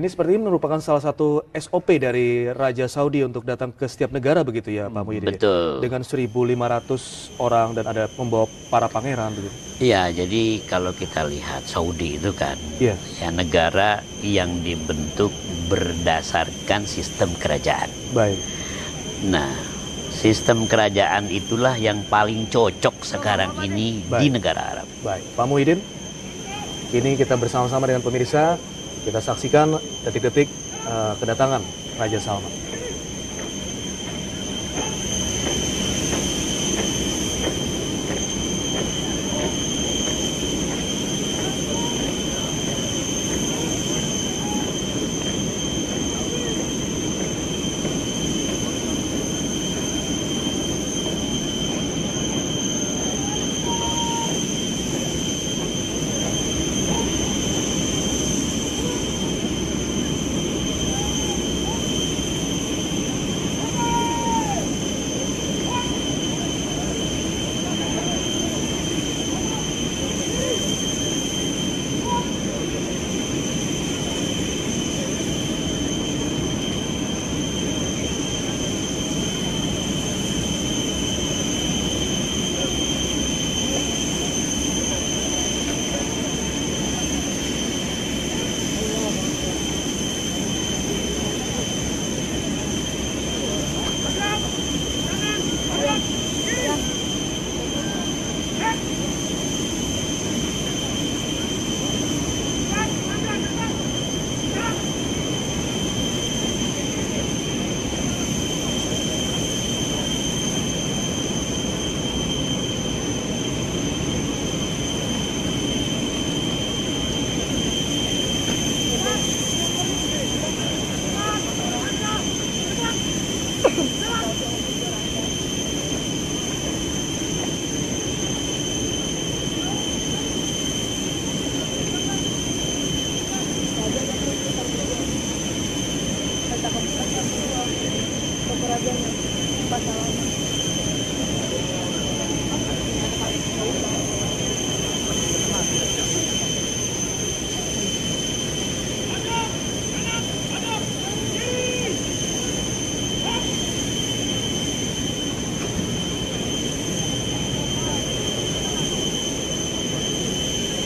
Ini sepertinya merupakan salah satu SOP dari Raja Saudi untuk datang ke setiap negara begitu ya Pak Muhyiddin, ya? Betul. Dengan 1.500 orang dan ada membawa para pangeran begitu. Iya, jadi kalau kita lihat Saudi itu kan, Iya, ya negara yang dibentuk berdasarkan sistem kerajaan. baik. Nah, sistem kerajaan itulah yang paling cocok sekarang ini di Baik. negara Arab. Baik, Pak Muhyiddin, kini kita bersama-sama dengan pemirsa, kita saksikan detik-detik kedatangan Raja Salman.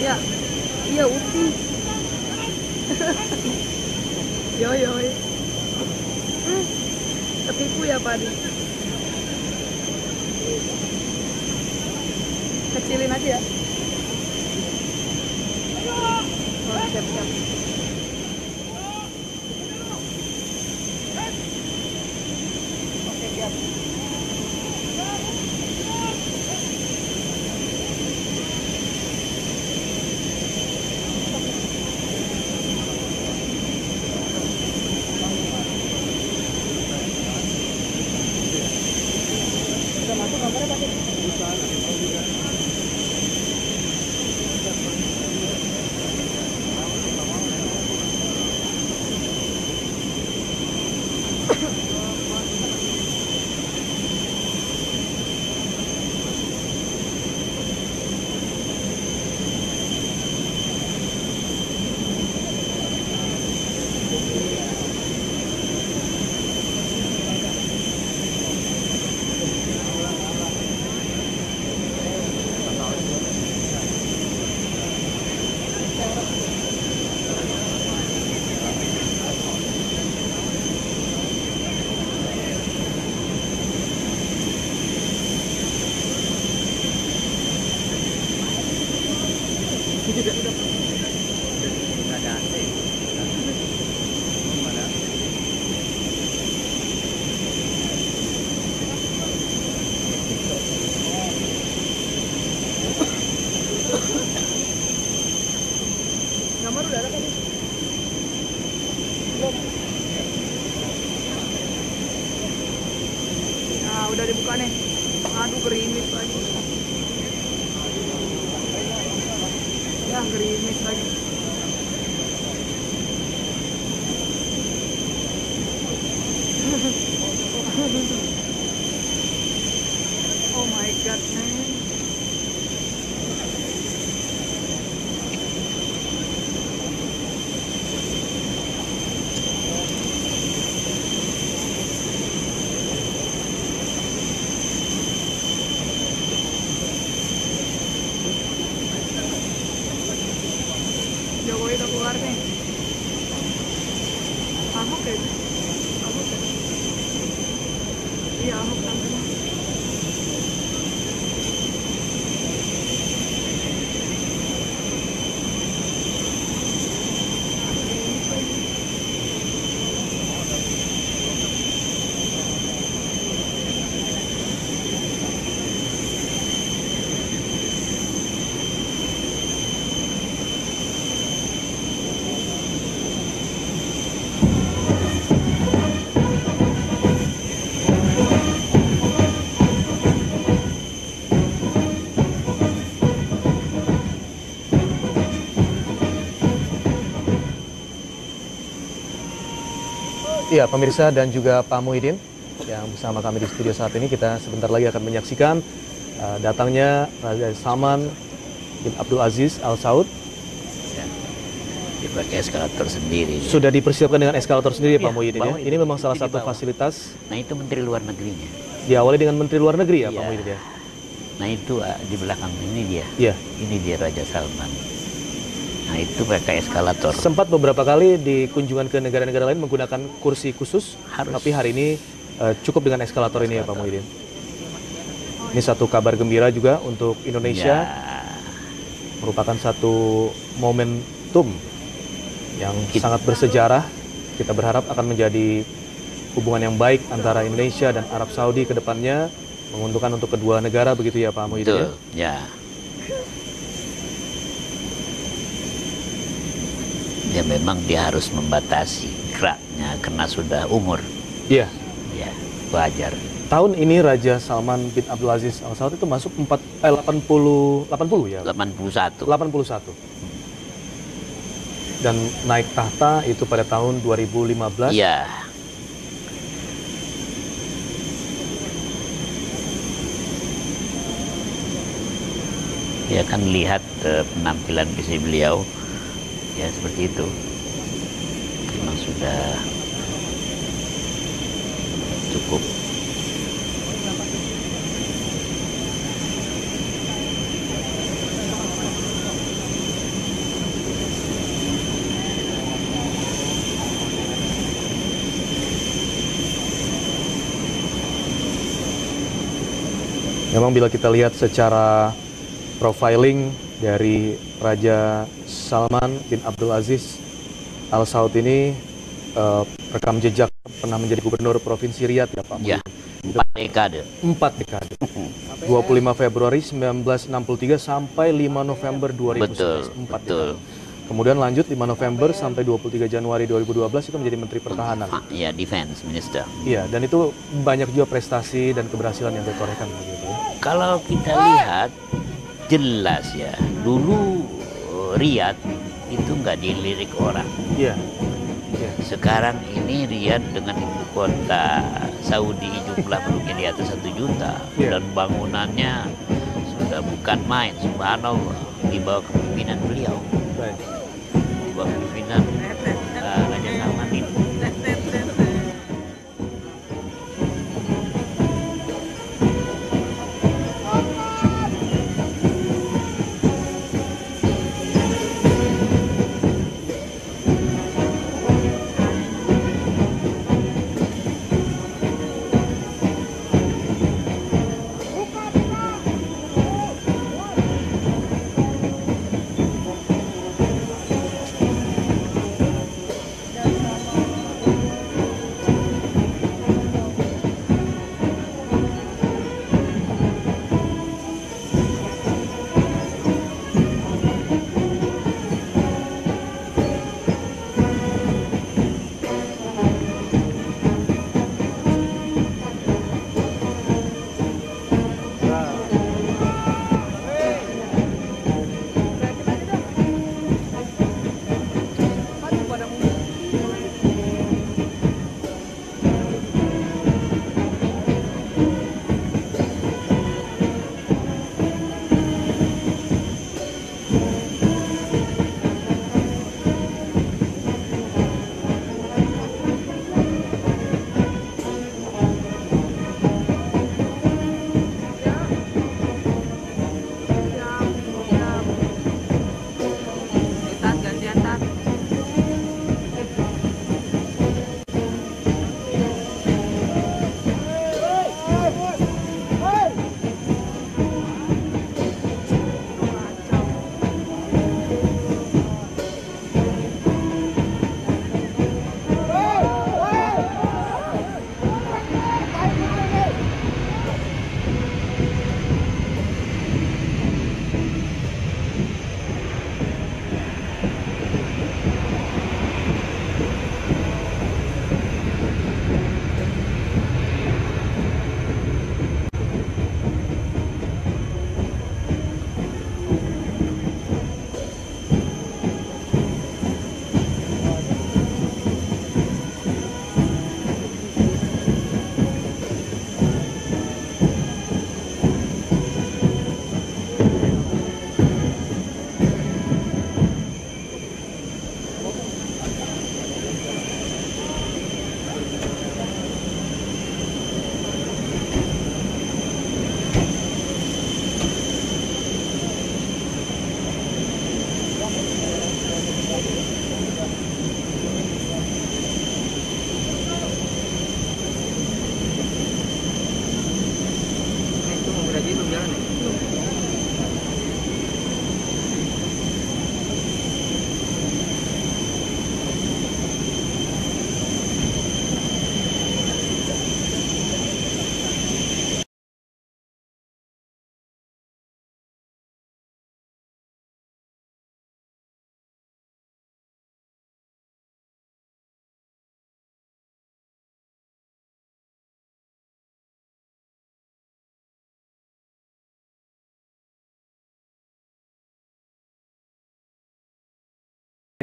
Ya, iya Upi. Yo. Ketipu ya Pak Adi. Kecilin aja ya. Oh, siap. Oke, siap. Udah masuk kamarnya Pak Adi? Kamar udah ada tadi? Belum. Nah, udah dibuka nih. Aduh, gerimis lagi. Ya, gerimis lagi. Oh my god, man. Ahok ya itu? Ahok ya? Iya Ahok namanya. Iya, pemirsa dan juga Pak Muhyiddin yang bersama kami di studio saat ini, kita sebentar lagi akan menyaksikan datangnya Raja Salman bin Abdul Aziz Al Saud. Ya, dipakai eskalator sendiri. Sudah dipersiapkan dengan eskalator sendiri ya, Iya, Pak Muhyiddin ya. bawah itu. Ini memang salah Itu di satu bawah. fasilitas. Nah itu Menteri Luar Negerinya. Diawali dengan Menteri Luar Negeri ya, Pak Iya. Muhyiddin ya. Nah itu di belakang ini dia. Iya. Ini dia Raja Salman. Nah itu pakai eskalator. Sempat beberapa kali di kunjungan ke negara-negara lain menggunakan kursi khusus, Harus. tapi hari ini cukup dengan eskalator ini ya, Pak Muhyiddin. Ini satu kabar gembira juga untuk Indonesia. Ya, Merupakan satu momentum yang sangat bersejarah. Kita berharap akan menjadi hubungan yang baik antara Indonesia dan Arab Saudi ke depannya, menguntungkan untuk kedua negara, begitu ya Pak Muhyiddin ya? betul. Ya. Ya memang dia harus membatasi geraknya karena sudah umur. Iya. Ya, wajar. Tahun ini Raja Salman bin Abdul Aziz Al Saud itu masuk 80 ya? 81. 81. Dan naik tahta itu pada tahun 2015. Iya. Ya kan lihat penampilan fisik beliau, ya seperti itu. Memang sudah cukup. Memang bila kita lihat secara profiling dari Raja Salman bin Abdul Aziz Al Saud ini, rekam jejak pernah menjadi gubernur Provinsi Riyadh ya Pak Ya, Muhyiddin. 4 dekade. 4 dekade. 25 Februari 1963 sampai 5 November 2011. Betul, 4 betul. dekade. Kemudian lanjut 5 November sampai 23 Januari 2012 itu menjadi Menteri Pertahanan. Ya, defense minister. Iya, dan itu banyak juga prestasi dan keberhasilan yang ditorehkan begitu ya. Kalau kita lihat jelas ya, dulu Riyadh itu nggak dilirik orang. Iya. Iya. Sekarang ini Riyadh dengan ibu kota Saudi jumlah penduduknya di atas 1 juta. Iya. Dan bangunannya sudah bukan main, subhanallah, di bawah kepemimpinan beliau, Baik. di bawah kepemimpinan Raja Salman ini.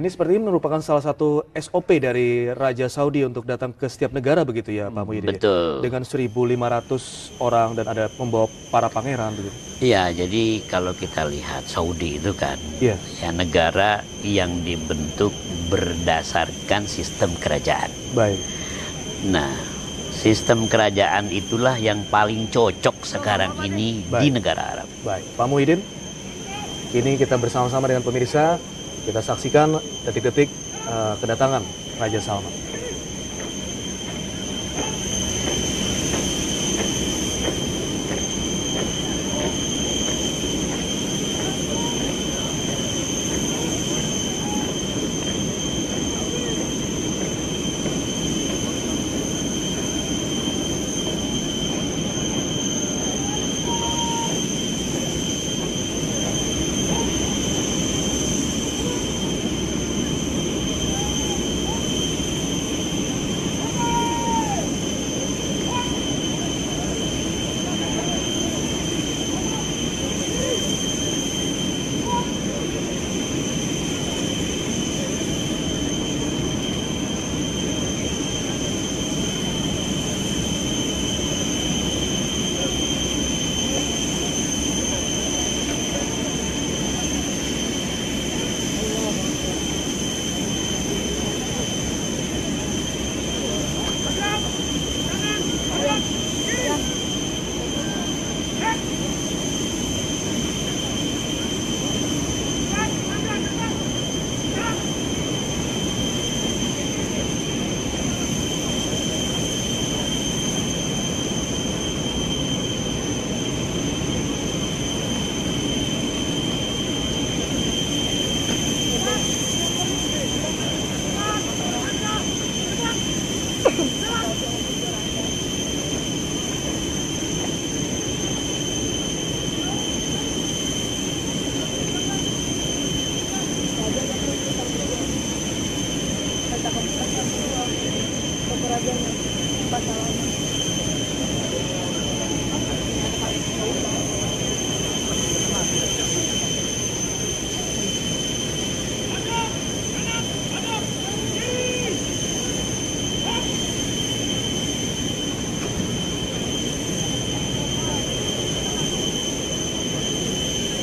Ini seperti merupakan salah satu SOP dari Raja Saudi untuk datang ke setiap negara begitu ya Pak Muhyiddin? Betul. Dengan 1.500 orang dan ada membawa para pangeran begitu. Iya, jadi kalau kita lihat Saudi itu kan, Iya. ya negara yang dibentuk berdasarkan sistem kerajaan. Baik. Nah, sistem kerajaan itulah yang paling cocok sekarang ini di Baik. negara Arab. Baik, Pak Muhyiddin, kini kita bersama-sama dengan pemirsa, kita saksikan detik-detik kedatangan Raja Salman.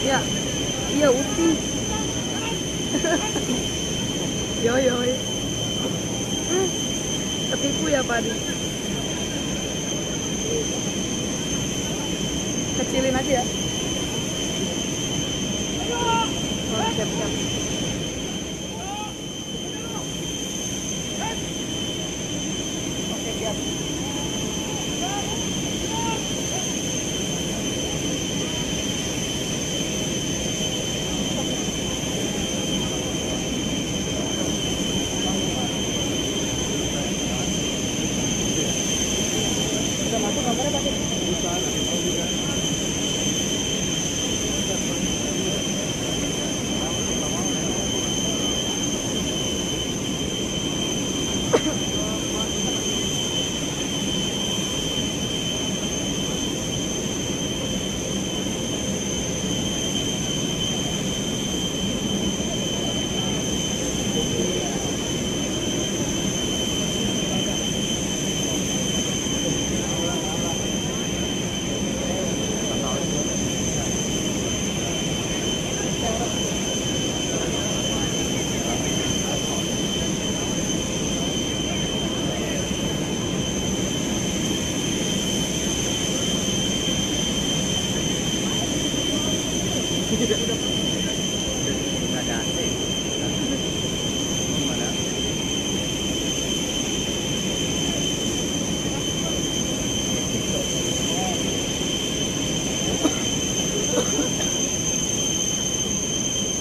Ya, iya Upi. Yo. Ketipu ya Pak Adi. Kecilin aja ya. Oh, siap. Oke, siap. Udah masuk kamarnya Pak Adi?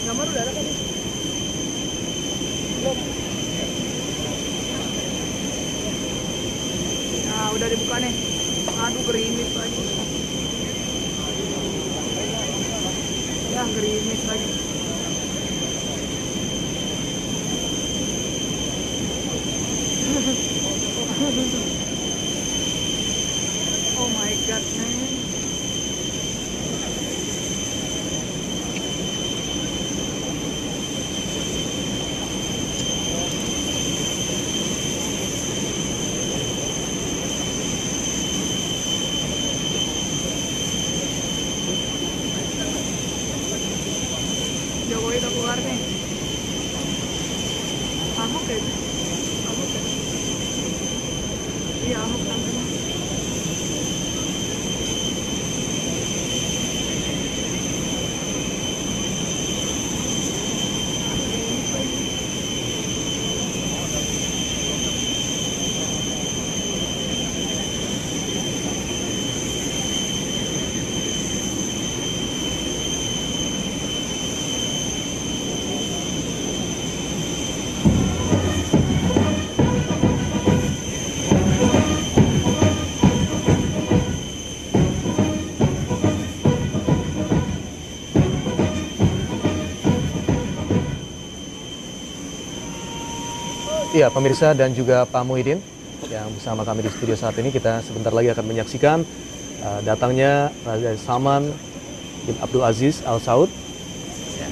Nomor udah ada tadi? Belum. Nah, udah dibuka nih. Aduh, gerimis lagi. Ya, gerimis lagi. Oh my god, man. Iya, pemirsa dan juga Pak Muhyiddin yang bersama kami di studio saat ini, kita sebentar lagi akan menyaksikan datangnya Raja Salman bin Abdul Aziz Al Saud. Ya,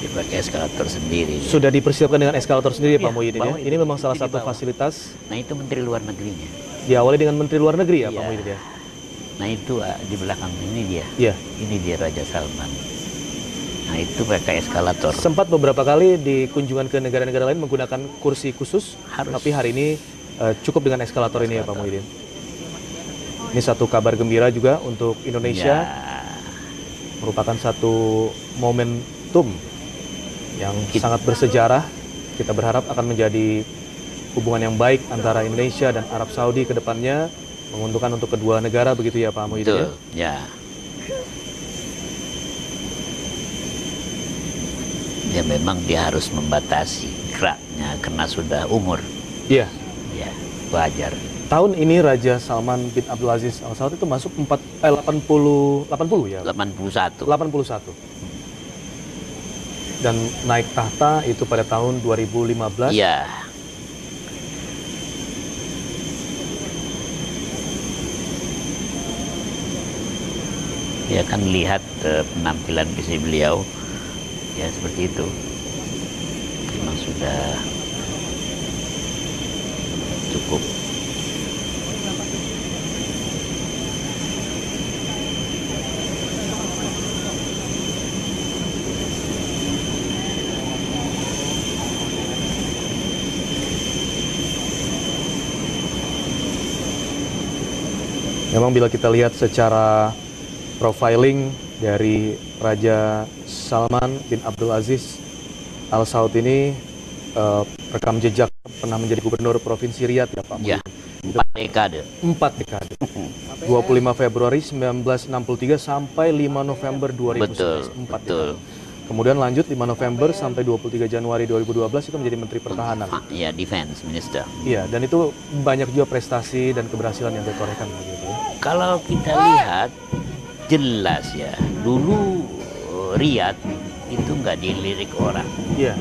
dipakai eskalator sendiri. Sudah dipersiapkan dengan eskalator sendiri ya, Iya, Pak Muhyiddin ya. bawah itu. Ini memang salah Itu di satu bawah. fasilitas. Nah itu Menteri Luar Negerinya. Diawali dengan Menteri Luar Negeri ya, Pak Iya. Muhyiddin ya. Nah itu di belakang ini dia. Iya. Ini dia Raja Salman. Nah itu pakai eskalator. Sempat beberapa kali di kunjungan ke negara-negara lain menggunakan kursi khusus, Harus. tapi hari ini cukup dengan eskalator ini ya, Pak Muhyiddin. Ini satu kabar gembira juga untuk Indonesia. Ya, Merupakan satu momentum yang sangat bersejarah. Kita berharap akan menjadi hubungan yang baik antara Indonesia dan Arab Saudi ke depannya, menguntungkan untuk kedua negara, begitu ya Pak Muhyiddin ya? betul. Ya. Ya memang dia harus membatasi geraknya karena sudah umur. Iya. Ya, wajar. Tahun ini Raja Salman bin Abdul Aziz Al Saud itu masuk 80 ya? 81. 81. Dan naik tahta itu pada tahun 2015. Iya. Ya kan lihat penampilan fisik beliau, ya seperti itu. Memang sudah cukup. Memang bila kita lihat secara profiling dari Raja Salman bin Abdul Aziz Al Saud ini, rekam jejak pernah menjadi gubernur Provinsi Riyadh ya Pak Ya, Muhyiddin. 4 dekade. 4 dekade. 25 Februari 1963 sampai 5 November 2011. Betul, 4 betul. dekade. Kemudian lanjut 5 November sampai 23 Januari 2012 itu menjadi Menteri Pertahanan. Ya, Defense Minister. Iya, dan itu banyak juga prestasi dan keberhasilan yang ditorehkan begitu ya. Kalau kita lihat jelas ya, dulu Riyadh itu nggak dilirik orang. Iya.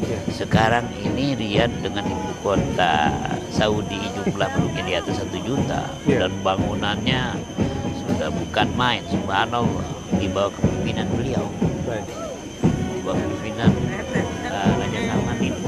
Iya. Sekarang ini Riyadh dengan ibu kota Saudi jumlah penduduknya di atas 1 juta. Iya. Dan bangunannya sudah bukan main, subhanallah, di bawah kepemimpinan beliau, Baik. di bawah kepemimpinan Raja Salman ini.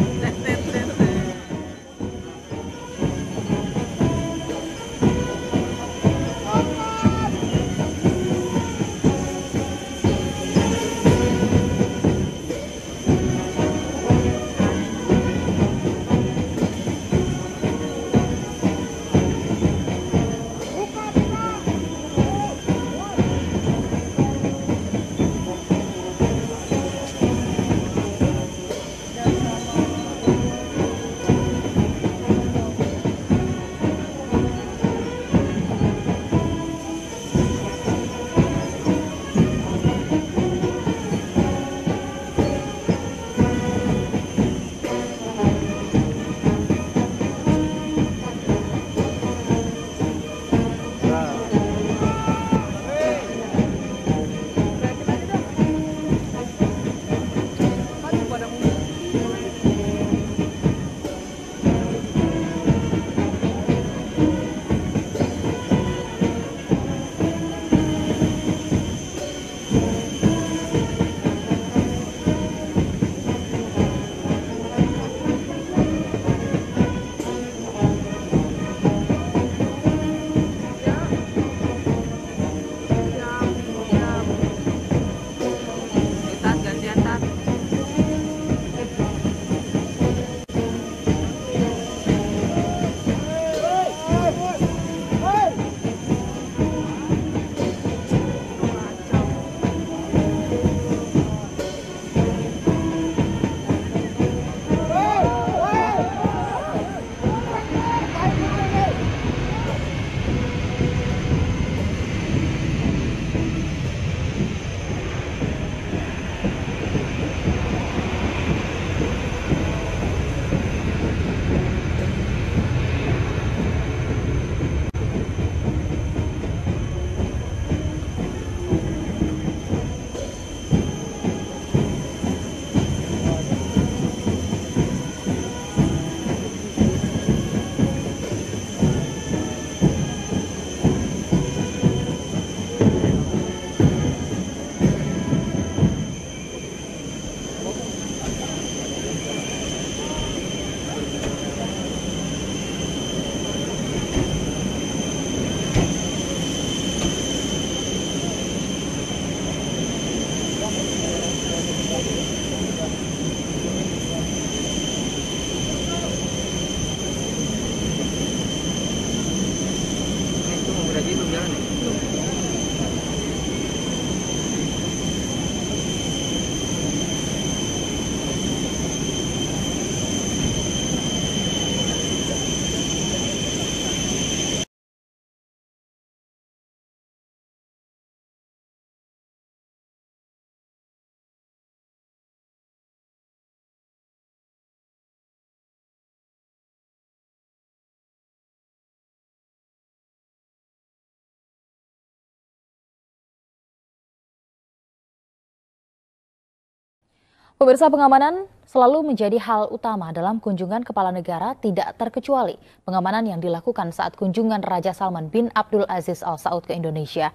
Pemirsa, pengamanan selalu menjadi hal utama dalam kunjungan kepala negara, tidak terkecuali pengamanan yang dilakukan saat kunjungan Raja Salman bin Abdul Aziz Al Saud ke Indonesia.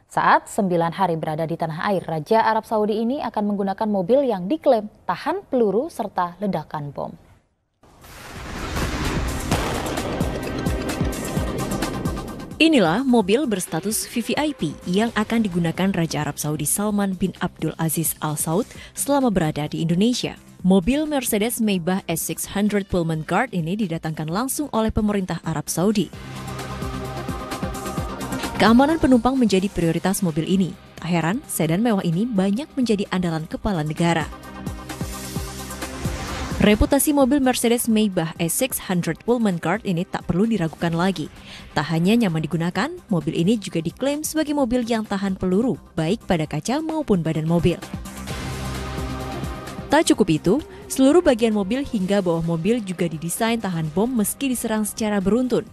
Saat 9 hari berada di tanah air, Raja Arab Saudi ini akan menggunakan mobil yang diklaim tahan peluru serta ledakan bom. Inilah mobil berstatus VVIP yang akan digunakan Raja Arab Saudi Salman bin Abdul Aziz Al Saud selama berada di Indonesia. Mobil Mercedes Maybach S600 Pullman Guard ini didatangkan langsung oleh pemerintah Arab Saudi. Keamanan penumpang menjadi prioritas mobil ini. Tak heran, sedan mewah ini banyak menjadi andalan kepala negara. Reputasi mobil Mercedes Maybach S600 Pullman Guard ini tak perlu diragukan lagi. Tak hanya nyaman digunakan, mobil ini juga diklaim sebagai mobil yang tahan peluru, baik pada kaca maupun badan mobil. Tak cukup itu, seluruh bagian mobil hingga bawah mobil juga didesain tahan bom meski diserang secara beruntun.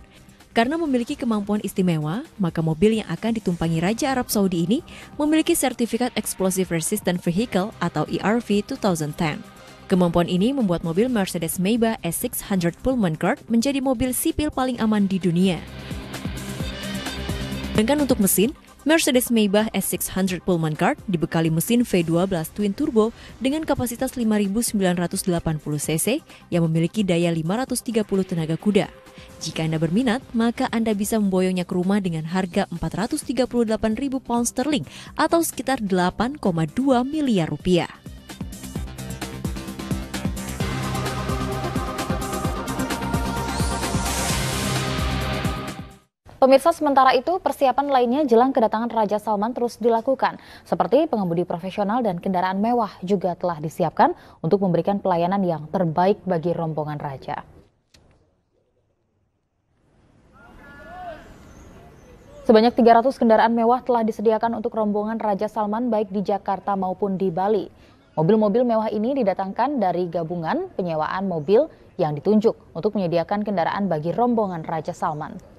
Karena memiliki kemampuan istimewa, maka mobil yang akan ditumpangi Raja Arab Saudi ini memiliki sertifikat Explosive Resistant Vehicle atau ERV 2010. Kemampuan ini membuat mobil Mercedes Maybach S600 Pullman Guard menjadi mobil sipil paling aman di dunia. Sedangkan untuk mesin, Mercedes Maybach S600 Pullman Guard dibekali mesin V12 Twin Turbo dengan kapasitas 5.980 cc yang memiliki daya 530 tenaga kuda. Jika Anda berminat, maka Anda bisa memboyongnya ke rumah dengan harga 438.000 pound sterling atau sekitar 8,2 miliar rupiah. Pemirsa, sementara itu persiapan lainnya jelang kedatangan Raja Salman terus dilakukan. Seperti pengemudi profesional dan kendaraan mewah juga telah disiapkan untuk memberikan pelayanan yang terbaik bagi rombongan Raja. Sebanyak 300 kendaraan mewah telah disediakan untuk rombongan Raja Salman baik di Jakarta maupun di Bali. Mobil-mobil mewah ini didatangkan dari gabungan penyewaan mobil yang ditunjuk untuk menyediakan kendaraan bagi rombongan Raja Salman.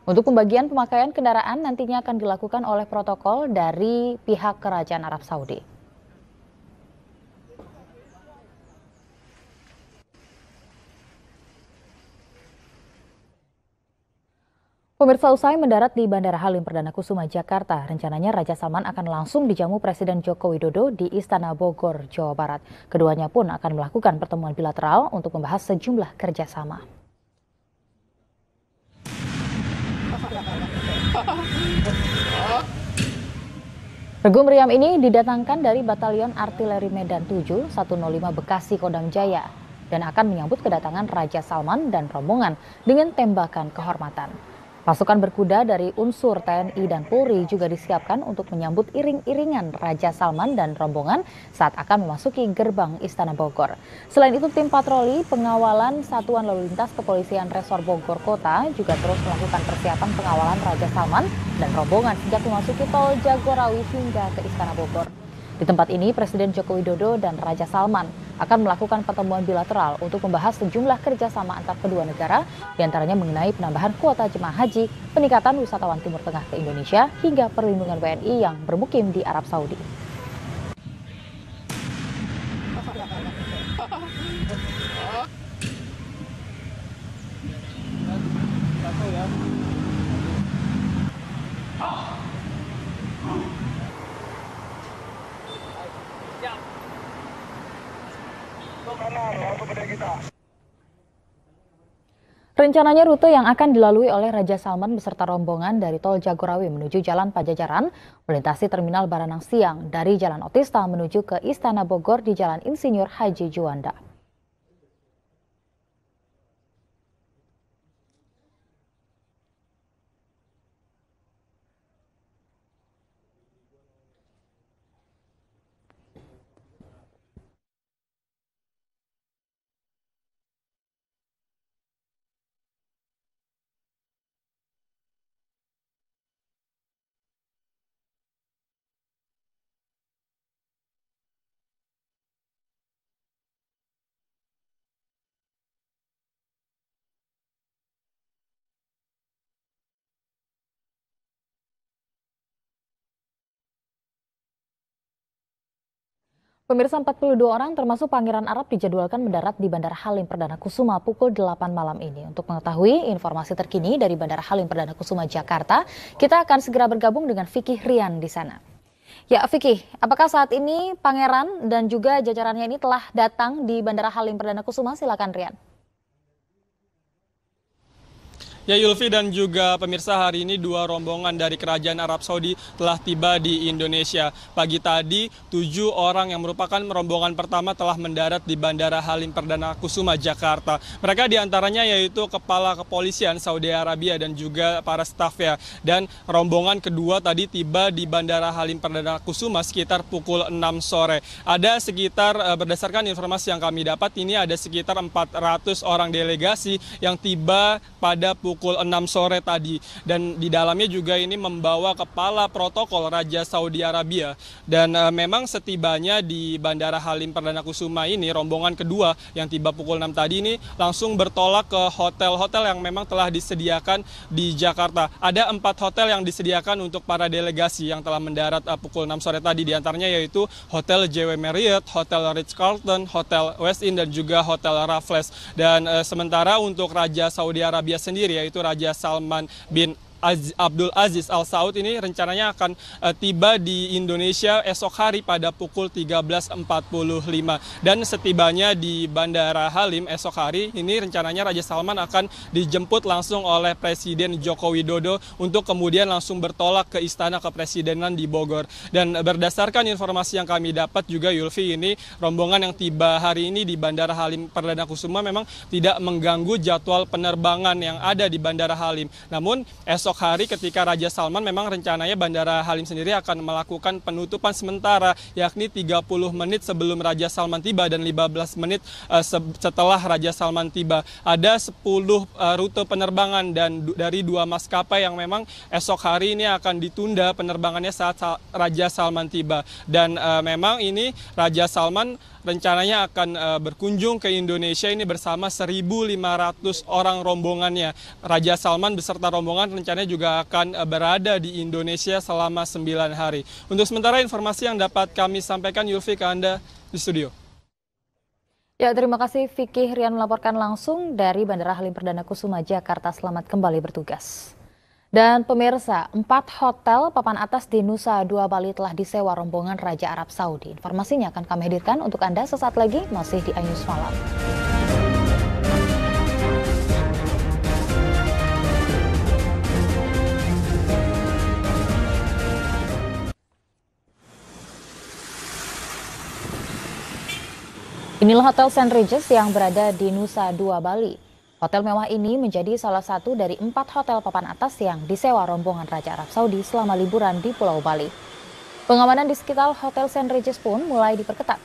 Untuk pembagian pemakaian kendaraan nantinya akan dilakukan oleh protokol dari pihak Kerajaan Arab Saudi. Pemirsa, usai mendarat di Bandara Halim Perdana Kusuma, Jakarta, rencananya Raja Salman akan langsung dijamu Presiden Joko Widodo di Istana Bogor, Jawa Barat. Keduanya pun akan melakukan pertemuan bilateral untuk membahas sejumlah kerjasama. Regu meriam ini didatangkan dari Batalion Artileri Medan 7, 105 Bekasi Kodam Jaya dan akan menyambut kedatangan Raja Salman dan rombongan dengan tembakan kehormatan. Pasukan berkuda dari unsur TNI dan Polri juga disiapkan untuk menyambut iring-iringan Raja Salman dan rombongan saat akan memasuki gerbang Istana Bogor. Selain itu, tim patroli pengawalan Satuan Lalu Lintas Kepolisian Resor Bogor Kota juga terus melakukan persiapan pengawalan Raja Salman dan rombongan sejak memasuki Tol Jagorawi hingga ke Istana Bogor. Di tempat ini, Presiden Joko Widodo dan Raja Salman akan melakukan pertemuan bilateral untuk membahas sejumlah kerjasama antar kedua negara, diantaranya mengenai penambahan kuota jemaah haji, peningkatan wisatawan Timur Tengah ke Indonesia, hingga perlindungan WNI yang bermukim di Arab Saudi. Rencananya rute yang akan dilalui oleh Raja Salman beserta rombongan dari Tol Jagorawi menuju Jalan Pajajaran, melintasi Terminal Baranang Siang dari Jalan Otista menuju ke Istana Bogor di Jalan Insinyur Haji Juanda. Pemirsa, 42 orang termasuk Pangeran Arab dijadwalkan mendarat di Bandara Halim Perdana Kusuma pukul 8 malam ini. Untuk mengetahui informasi terkini dari Bandara Halim Perdana Kusuma, Jakarta, kita akan segera bergabung dengan Vicky Rian di sana. Ya, Vicky, apakah saat ini Pangeran dan juga jajarannya ini telah datang di Bandara Halim Perdana Kusuma? Silakan, Rian. Ya, Yulfi dan juga pemirsa, hari ini 2 rombongan dari Kerajaan Arab Saudi telah tiba di Indonesia. Pagi tadi 7 orang yang merupakan rombongan pertama telah mendarat di Bandara Halim Perdana Kusuma, Jakarta. Mereka diantaranya yaitu Kepala Kepolisian Saudi Arabia dan juga para stafnya. Dan rombongan kedua tadi tiba di Bandara Halim Perdana Kusuma sekitar pukul 6 sore. Ada sekitar, berdasarkan informasi yang kami dapat, ini ada sekitar 400 orang delegasi yang tiba pada pukul 6 sore tadi, dan di dalamnya juga ini membawa kepala protokol Raja Saudi Arabia. Dan memang setibanya di Bandara Halim Perdana Kusuma ini, rombongan kedua yang tiba pukul 6 tadi ini langsung bertolak ke hotel-hotel yang memang telah disediakan di Jakarta. Ada 4 hotel yang disediakan untuk para delegasi yang telah mendarat pukul 6 sore tadi, diantaranya yaitu Hotel JW Marriott, Hotel Ritz-Carlton, Hotel West Inn, dan juga Hotel Raffles. Dan sementara untuk Raja Saudi Arabia sendiri, yaitu Raja Salman bin Abdul Aziz Al Saud, ini rencananya akan tiba di Indonesia esok hari pada pukul 13.45. Dan setibanya di Bandara Halim esok hari, ini rencananya Raja Salman akan dijemput langsung oleh Presiden Joko Widodo untuk kemudian langsung bertolak ke Istana Kepresidenan di Bogor. Dan berdasarkan informasi yang kami dapat juga, Yulfi, ini rombongan yang tiba hari ini di Bandara Halim Perdana Kusuma memang tidak mengganggu jadwal penerbangan yang ada di Bandara Halim. Namun esok hari ketika Raja Salman, memang rencananya Bandara Halim sendiri akan melakukan penutupan sementara, yakni 30 menit sebelum Raja Salman tiba dan 15 menit setelah Raja Salman tiba. Ada 10 rute penerbangan dan dari 2 maskapai yang memang esok hari ini akan ditunda penerbangannya saat Raja Salman tiba. Dan memang ini Raja Salman rencananya akan berkunjung ke Indonesia ini bersama 1.500 orang rombongannya. Raja Salman beserta rombongan rencananya juga akan berada di Indonesia selama 9 hari. Untuk sementara informasi yang dapat kami sampaikan, Yulfi, ke Anda di studio. Ya, terima kasih Vicky Rian melaporkan langsung dari Bandara Halim Perdana Kusuma, Jakarta. Selamat kembali bertugas. Dan pemirsa, 4 hotel papan atas di Nusa Dua Bali telah disewa rombongan Raja Arab Saudi. Informasinya akan kami hadirkan untuk Anda sesaat lagi, masih di iNews Malam. Inilah Hotel St. Regis yang berada di Nusa Dua Bali. Hotel mewah ini menjadi salah satu dari 4 hotel papan atas yang disewa rombongan Raja Arab Saudi selama liburan di Pulau Bali. Pengamanan di sekitar Hotel St. Regis pun mulai diperketat.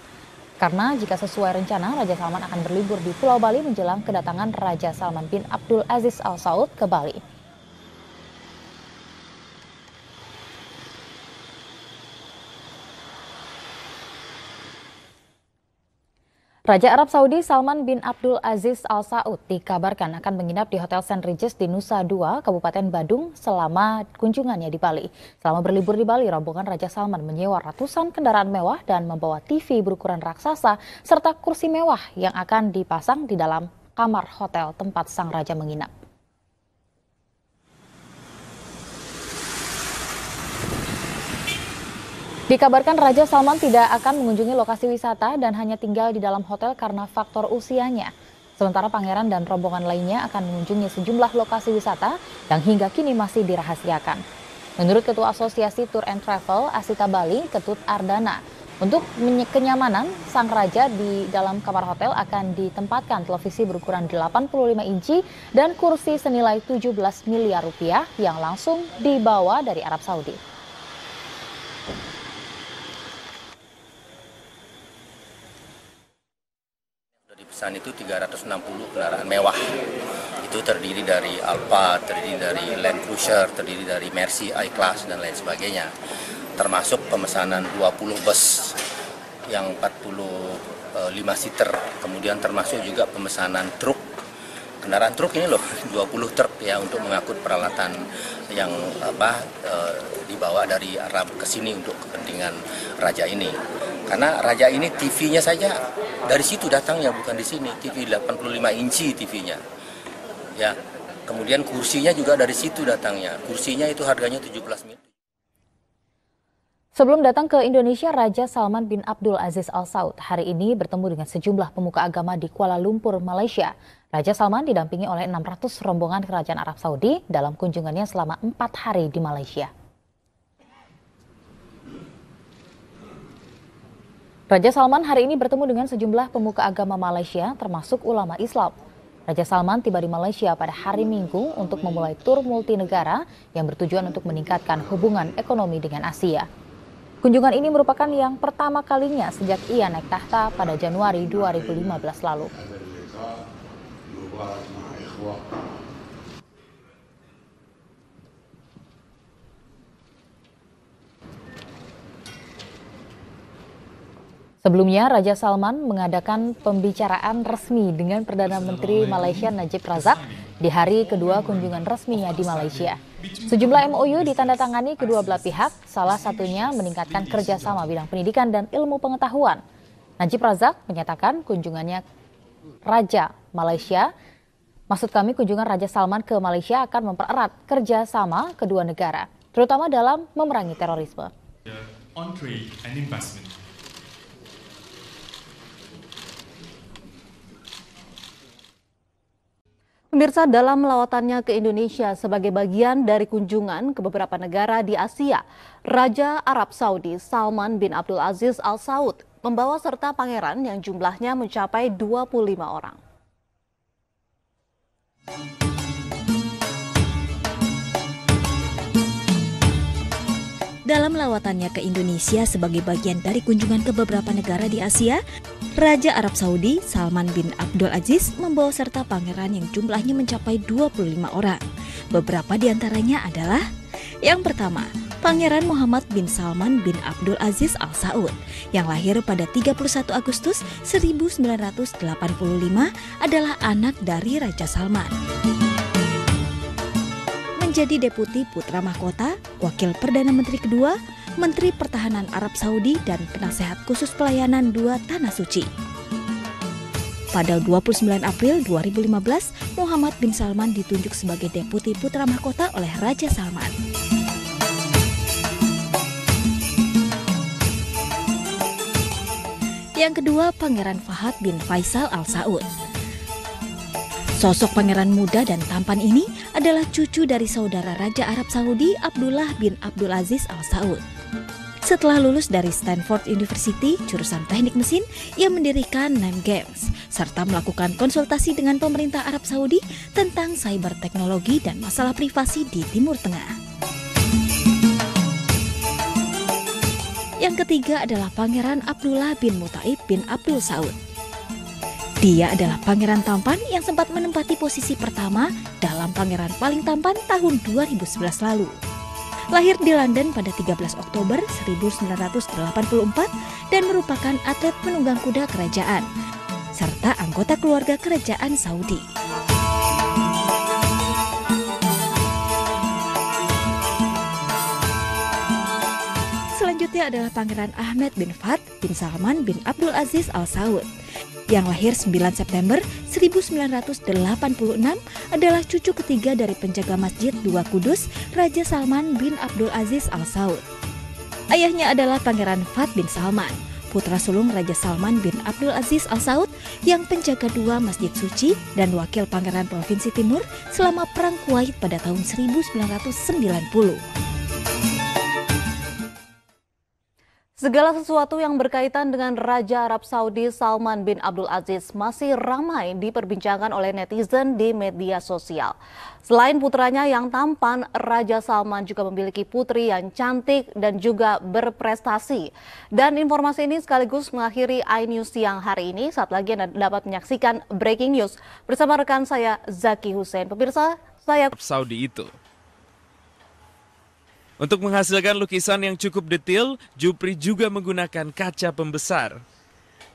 Karena jika sesuai rencana, Raja Salman akan berlibur di Pulau Bali menjelang kedatangan Raja Salman bin Abdul Aziz Al Saud ke Bali. Raja Arab Saudi Salman bin Abdul Aziz Al Saud dikabarkan akan menginap di Hotel St. Regis di Nusa Dua, Kabupaten Badung selama kunjungannya di Bali. Selama berlibur di Bali, rombongan Raja Salman menyewa ratusan kendaraan mewah dan membawa TV berukuran raksasa serta kursi mewah yang akan dipasang di dalam kamar hotel tempat sang raja menginap. Dikabarkan Raja Salman tidak akan mengunjungi lokasi wisata dan hanya tinggal di dalam hotel karena faktor usianya. Sementara pangeran dan rombongan lainnya akan mengunjungi sejumlah lokasi wisata yang hingga kini masih dirahasiakan. Menurut Ketua Asosiasi Tour and Travel Asita Bali, Ketut Ardana, untuk kenyamanan sang raja di dalam kamar hotel akan ditempatkan televisi berukuran 85 inci dan kursi senilai 17 miliar rupiah yang langsung dibawa dari Arab Saudi. Pesan itu 360 kendaraan mewah. Itu terdiri dari Alphard, terdiri dari Land Cruiser, terdiri dari Mercy I-Class dan lain sebagainya. Termasuk pemesanan 20 bus yang 45 seater. Kemudian termasuk juga pemesanan truk. Kendaraan truk ini loh, 20 truk ya untuk mengangkut peralatan yang dibawa dari Arab ke sini untuk kepentingan raja ini. Karena raja ini TV-nya saja dari situ datangnya, bukan di sini. TV 85 inci TV-nya. Ya. Kemudian kursinya juga dari situ datangnya. Kursinya itu harganya 17 miliar. Sebelum datang ke Indonesia, Raja Salman bin Abdul Aziz Al Saud hari ini bertemu dengan sejumlah pemuka agama di Kuala Lumpur, Malaysia. Raja Salman didampingi oleh 600 rombongan Kerajaan Arab Saudi dalam kunjungannya selama 4 hari di Malaysia. Raja Salman hari ini bertemu dengan sejumlah pemuka agama Malaysia, termasuk ulama Islam. Raja Salman tiba di Malaysia pada hari Minggu untuk memulai tur multinegara yang bertujuan untuk meningkatkan hubungan ekonomi dengan Asia. Kunjungan ini merupakan yang pertama kalinya sejak ia naik tahta pada Januari 2015 lalu. Sebelumnya, Raja Salman mengadakan pembicaraan resmi dengan Perdana Menteri Malaysia Najib Razak di hari kedua kunjungan resminya di Malaysia. Sejumlah MOU ditandatangani kedua belah pihak, salah satunya meningkatkan kerjasama bidang pendidikan dan ilmu pengetahuan. Najib Razak menyatakan kunjungan Raja Salman ke Malaysia akan mempererat kerjasama kedua negara, terutama dalam memerangi terorisme. On trade and investment. Pemirsa, dalam lawatannya ke Indonesia sebagai bagian dari kunjungan ke beberapa negara di Asia, Raja Arab Saudi Salman bin Abdul Aziz Al Saud membawa serta pangeran yang jumlahnya mencapai 25 orang. Dalam lawatannya ke Indonesia sebagai bagian dari kunjungan ke beberapa negara di Asia, Raja Arab Saudi Salman bin Abdul Aziz membawa serta pangeran yang jumlahnya mencapai 25 orang. Beberapa di antaranya adalah yang pertama, Pangeran Muhammad bin Salman bin Abdul Aziz Al Saud yang lahir pada 31 Agustus 1985 adalah anak dari Raja Salman. Menjadi Deputi Putra Mahkota, Wakil Perdana Menteri kedua, Menteri Pertahanan Arab Saudi dan Penasehat Khusus Pelayanan 2 Tanah Suci. Pada 29 April 2015, Muhammad bin Salman ditunjuk sebagai Deputi Putra Mahkota oleh Raja Salman. Yang kedua, Pangeran Fahad bin Faisal Al Saud. Sosok pangeran muda dan tampan ini adalah cucu dari saudara Raja Arab Saudi Abdullah bin Abdul Aziz Al Saud. Setelah lulus dari Stanford University, jurusan teknik mesin, ia mendirikan NAM Games, serta melakukan konsultasi dengan pemerintah Arab Saudi tentang cyber teknologi dan masalah privasi di Timur Tengah. Yang ketiga adalah Pangeran Abdullah bin Mutaib bin Abdul Saud. Dia adalah pangeran tampan yang sempat menempati posisi pertama dalam pangeran paling tampan tahun 2011 lalu. Lahir di London pada 13 Oktober 1984 dan merupakan atlet penunggang kuda kerajaan, serta anggota keluarga kerajaan Saudi. Selanjutnya adalah Pangeran Ahmed bin Fahd bin Salman bin Abdul Aziz Al Saud yang lahir 9 September 1986 adalah cucu ketiga dari penjaga Masjid II Kudus, Raja Salman bin Abdul Aziz Al Saud. Ayahnya adalah Pangeran Fahd bin Salman, putra sulung Raja Salman bin Abdul Aziz Al Saud yang penjaga dua Masjid Suci dan wakil Pangeran Provinsi Timur selama Perang Kuwait pada tahun 1990. Segala sesuatu yang berkaitan dengan Raja Arab Saudi Salman bin Abdul Aziz masih ramai diperbincangkan oleh netizen di media sosial. Selain putranya yang tampan, Raja Salman juga memiliki putri yang cantik dan juga berprestasi. Dan informasi ini sekaligus mengakhiri iNews siang hari ini. Saat lagi Anda dapat menyaksikan Breaking News bersama rekan saya Zaki Hussein. Pemirsa, saya Saudi itu. Untuk menghasilkan lukisan yang cukup detail, Jupri juga menggunakan kaca pembesar.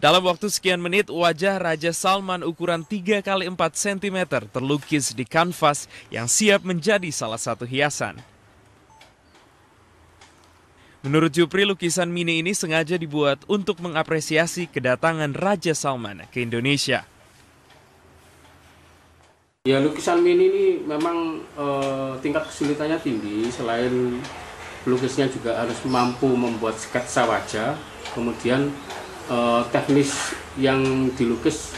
Dalam waktu sekian menit, wajah Raja Salman ukuran 3 x 4 cm terlukis di kanvas yang siap menjadi salah satu hiasan. Menurut Jupri, lukisan mini ini sengaja dibuat untuk mengapresiasi kedatangan Raja Salman ke Indonesia. Ya, lukisan mini ini memang tingkat kesulitannya tinggi. Selain pelukisnya juga harus mampu membuat sketsa wajah, kemudian teknis yang dilukis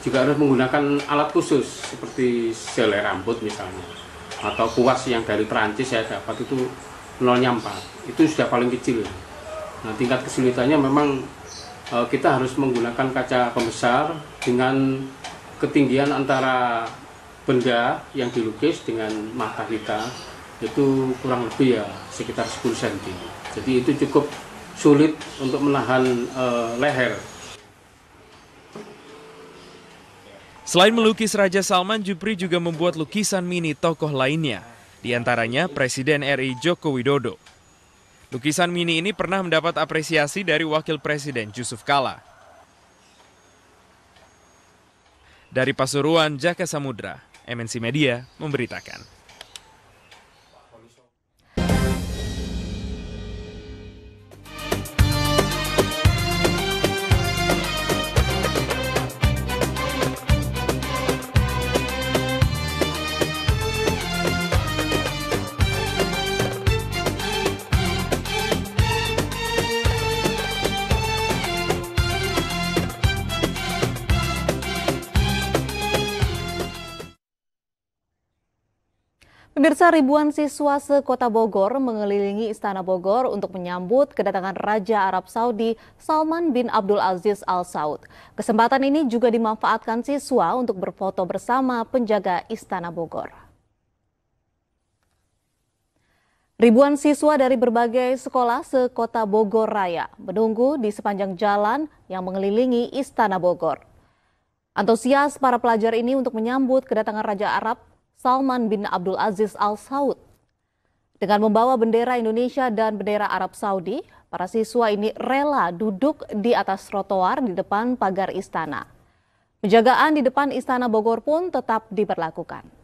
juga harus menggunakan alat khusus seperti selai rambut misalnya, atau kuas yang dari Perancis saya dapat itu 0,4, itu sudah paling kecil. Nah, tingkat kesulitannya memang kita harus menggunakan kaca pembesar dengan ketinggian antara benda yang dilukis dengan mata kita itu kurang lebih ya sekitar 10 cm. Jadi itu cukup sulit untuk menahan leher. Selain melukis Raja Salman, Jupri juga membuat lukisan mini tokoh lainnya, di antaranya Presiden RI Joko Widodo. Lukisan mini ini pernah mendapat apresiasi dari Wakil Presiden Yusuf Kala. Dari Pasuruan, Jaka Samudra, MNC Media memberitakan. Pemirsa, ribuan siswa se-Kota Bogor mengelilingi Istana Bogor untuk menyambut kedatangan Raja Arab Saudi Salman bin Abdul Aziz Al Saud. Kesempatan ini juga dimanfaatkan siswa untuk berfoto bersama penjaga Istana Bogor. Ribuan siswa dari berbagai sekolah se-Kota Bogor Raya menunggu di sepanjang jalan yang mengelilingi Istana Bogor. Antusias para pelajar ini untuk menyambut kedatangan Raja Arab Salman bin Abdul Aziz Al Saud. Dengan membawa bendera Indonesia dan bendera Arab Saudi, para siswa ini rela duduk di atas trotoar di depan pagar istana. Penjagaan di depan Istana Bogor pun tetap diberlakukan.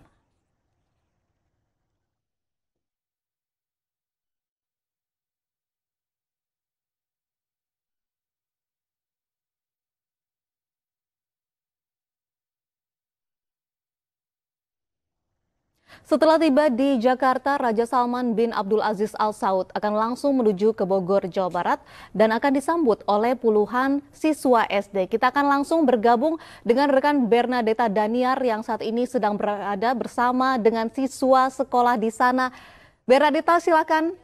Setelah tiba di Jakarta, Raja Salman bin Abdul Aziz Al Saud akan langsung menuju ke Bogor, Jawa Barat dan akan disambut oleh puluhan siswa SD. Kita akan langsung bergabung dengan rekan Bernadetta Daniar yang saat ini sedang berada bersama dengan siswa sekolah di sana. Bernadetta, silakan.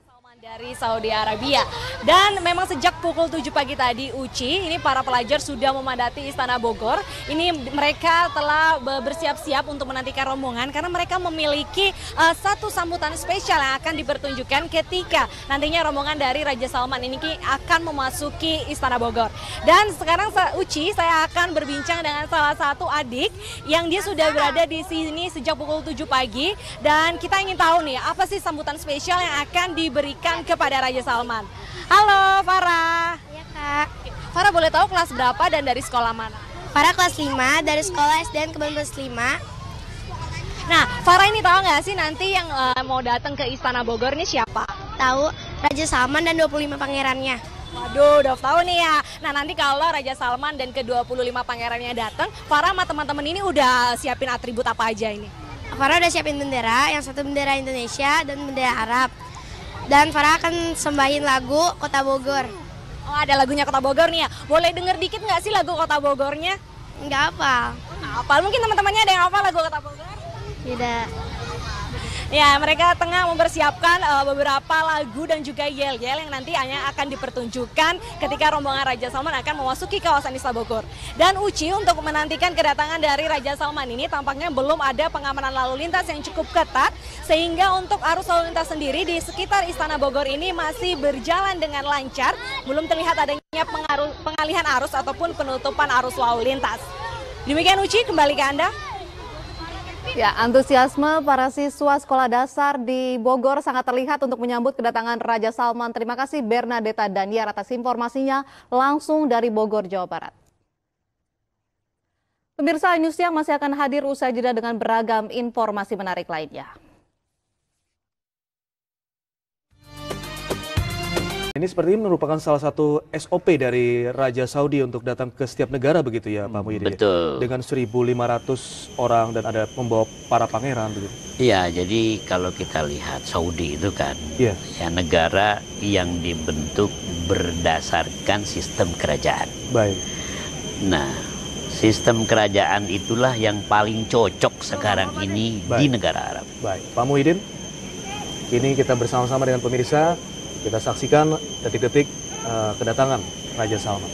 Dari Saudi Arabia. Dan memang sejak pukul 7 pagi tadi Uci, ini para pelajar sudah memadati Istana Bogor. Ini mereka telah bersiap-siap untuk menantikan rombongan karena mereka memiliki satu sambutan spesial yang akan dipertunjukkan ketika nantinya rombongan dari Raja Salman ini akan memasuki Istana Bogor. Dan sekarang Uci, saya akan berbincang dengan salah satu adik yang dia sudah berada di sini sejak pukul 7 pagi dan kita ingin tahu nih apa sih sambutan spesial yang akan diberikan kepada Raja Salman. Halo Farah. Iya Kak. Farah boleh tahu kelas berapa dan dari sekolah mana? Farah kelas 5 dari sekolah SDN Kebon 5. Nah, Farah ini tahu nggak sih nanti yang mau datang ke Istana Bogor ini siapa? Tahu, Raja Salman dan 25 pangerannya. Waduh, udah tahu nih ya. Nah, nanti kalau Raja Salman dan ke-25 pangerannya datang, Farah sama teman-teman ini udah siapin atribut apa aja ini? Farah udah siapin bendera, yang satu bendera Indonesia dan bendera Arab. Dan Farah akan sembahin lagu Kota Bogor. Oh, ada lagunya Kota Bogor nih ya. Boleh denger dikit nggak sih lagu Kota Bogornya? Nggak hafal. Nggak hafal. Mungkin teman-temannya ada yang hafal lagu Kota Bogor? Tidak. Ya, mereka tengah mempersiapkan beberapa lagu dan juga yel-yel yang nanti hanya akan dipertunjukkan ketika rombongan Raja Salman akan memasuki kawasan Istana Bogor. Dan Uci, untuk menantikan kedatangan dari Raja Salman ini tampaknya belum ada pengamanan lalu lintas yang cukup ketat, sehingga untuk arus lalu lintas sendiri di sekitar Istana Bogor ini masih berjalan dengan lancar, belum terlihat adanya pengalihan arus ataupun penutupan arus lalu lintas. Demikian Uci, kembali ke Anda. Ya, antusiasme para siswa sekolah dasar di Bogor sangat terlihat untuk menyambut kedatangan Raja Salman. Terima kasih Bernadetta Daniar atas informasinya langsung dari Bogor, Jawa Barat. Pemirsa, News Siang masih akan hadir usai jeda dengan beragam informasi menarik lainnya. Ini seperti merupakan salah satu SOP dari Raja Saudi untuk datang ke setiap negara begitu ya Pak Muhyiddin? Betul. Dengan 1.500 orang dan ada membawa para pangeran begitu? Iya, jadi kalau kita lihat Saudi itu kan ya negara yang dibentuk berdasarkan sistem kerajaan. Baik. Nah, sistem kerajaan itulah yang paling cocok sekarang ini di negara Arab. Baik, Pak Muhyiddin, kini kita bersama-sama dengan pemirsa, kita saksikan detik-detik kedatangan Raja Salman.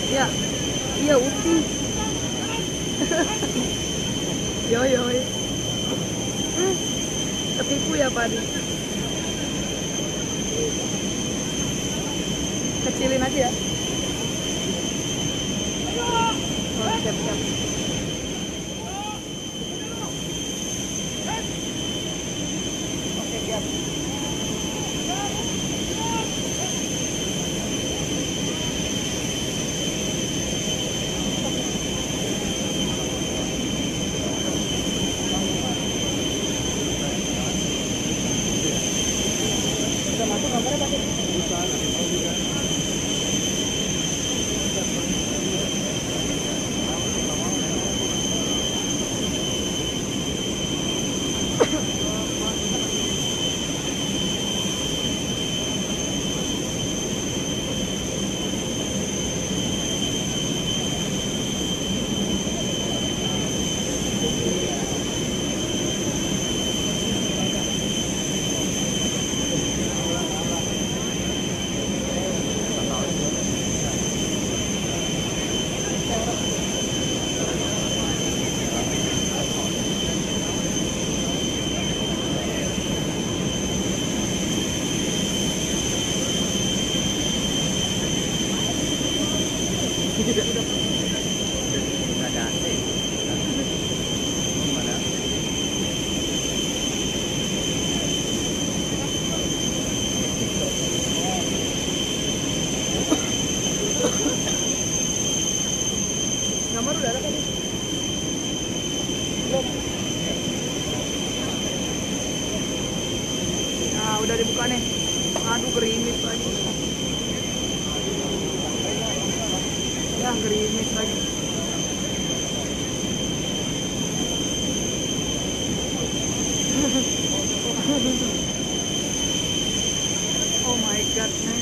Ya, iya Upi. Yo. Ketipu ya Pak Adi. Kecilin aja ya. Oh, siap. Oke, siap. Nomor udah ada tadi? Belum. Nah, udah dibuka nih. Aduh, gerimis lagi. Ya, gerimis lagi. Oh my god, man.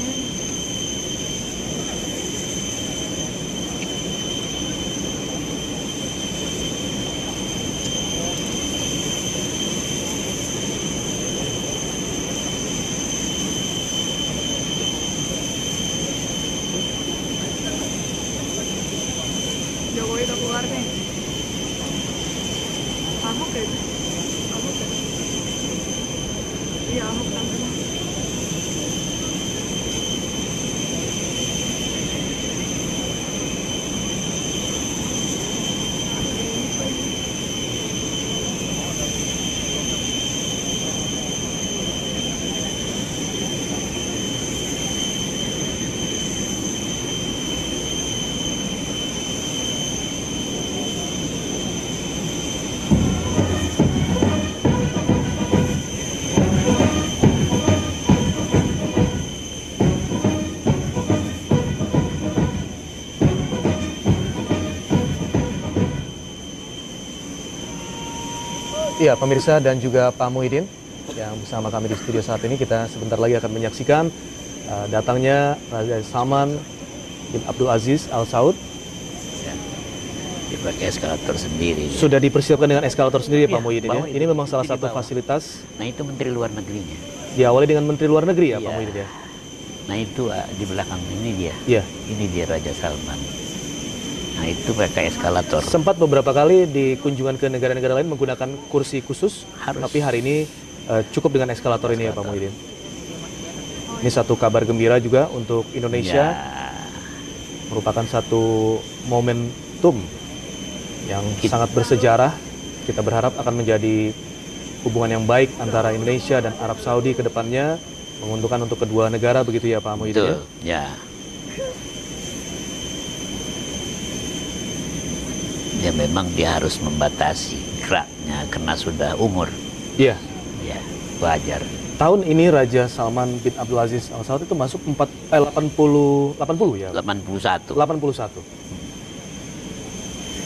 Iya, pemirsa dan juga Pak Muhyiddin yang bersama kami di studio saat ini, kita sebentar lagi akan menyaksikan datangnya Raja Salman bin Abdul Aziz Al Saud. Ya, dipakai eskalator sendiri. Sudah dipersiapkan dengan eskalator sendiri ya, Iya, Pak Muhyiddin ya? bawah Ini itu, memang salah di satu bawah. fasilitas. Nah itu Menteri Luar Negerinya. Diawali dengan Menteri Luar Negeri ya, Iya. Pak Muhyiddin ya? Nah itu di belakang ini dia. Iya. Ini dia Raja Salman. Nah itu pakai eskalator. Sempat beberapa kali di kunjungan ke negara-negara lain menggunakan kursi khusus, tapi hari ini cukup dengan eskalator ini ya Pak Muhyiddin. Ini satu kabar gembira juga untuk Indonesia. Ya. Merupakan satu momentum yang sangat bersejarah. Kita berharap akan menjadi hubungan yang baik antara Indonesia dan Arab Saudi ke depannya, menguntungkan untuk kedua negara, begitu ya Pak Muhyiddin ya? Ya. Ya memang dia harus membatasi geraknya karena sudah umur. Iya. Ya, wajar. Tahun ini Raja Salman bin Abdul Aziz Al Saud itu masuk 80 ya? 81. 81.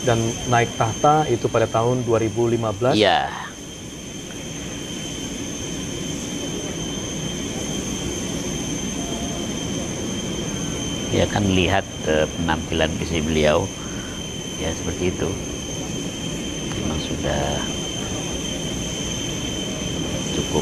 Dan naik tahta itu pada tahun 2015. Iya. Ya kan lihat penampilan fisik beliau. Ya seperti itu. Memang sudah cukup.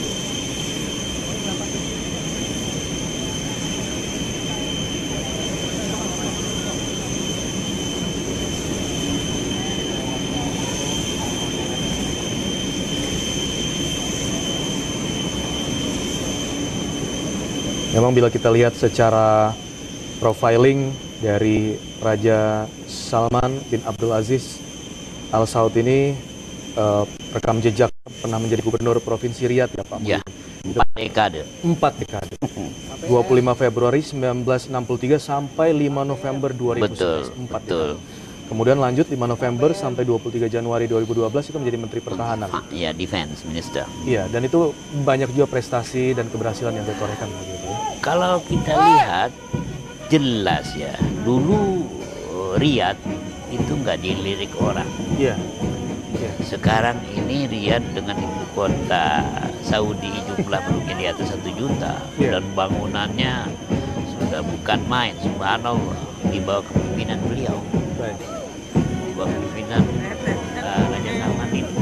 Memang bila kita lihat secara profiling dari Raja Salman bin Abdul Aziz Al Saud ini, rekam jejak pernah menjadi gubernur Provinsi Riyadh ya Pak. Ya, 4 dekade. 4 dekade. 25 Februari 1963 sampai 5 November 2011. Betul, 4 betul. dekade. Kemudian lanjut 5 November sampai 23 Januari 2012 itu menjadi Menteri Pertahanan. Iya, Defense Minister. Iya, dan itu banyak juga prestasi dan keberhasilan yang ditorehkan begitu ya. Kalau kita lihat jelas ya, dulu Riyadh itu nggak dilirik orang. Iya. Sekarang ini Riyadh dengan ibu kota Saudi jumlah penduduknya di atas 1 juta dan bangunannya sudah bukan main, subhanallah, di bawah kepemimpinan beliau. Baik. Di bawah kepemimpinan Raja Salman ini.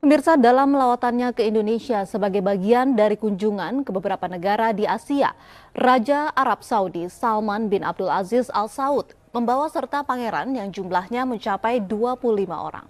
Pemirsa, dalam lawatannya ke Indonesia sebagai bagian dari kunjungan ke beberapa negara di Asia, Raja Arab Saudi Salman bin Abdul Aziz Al Saud membawa serta pangeran yang jumlahnya mencapai 25 orang.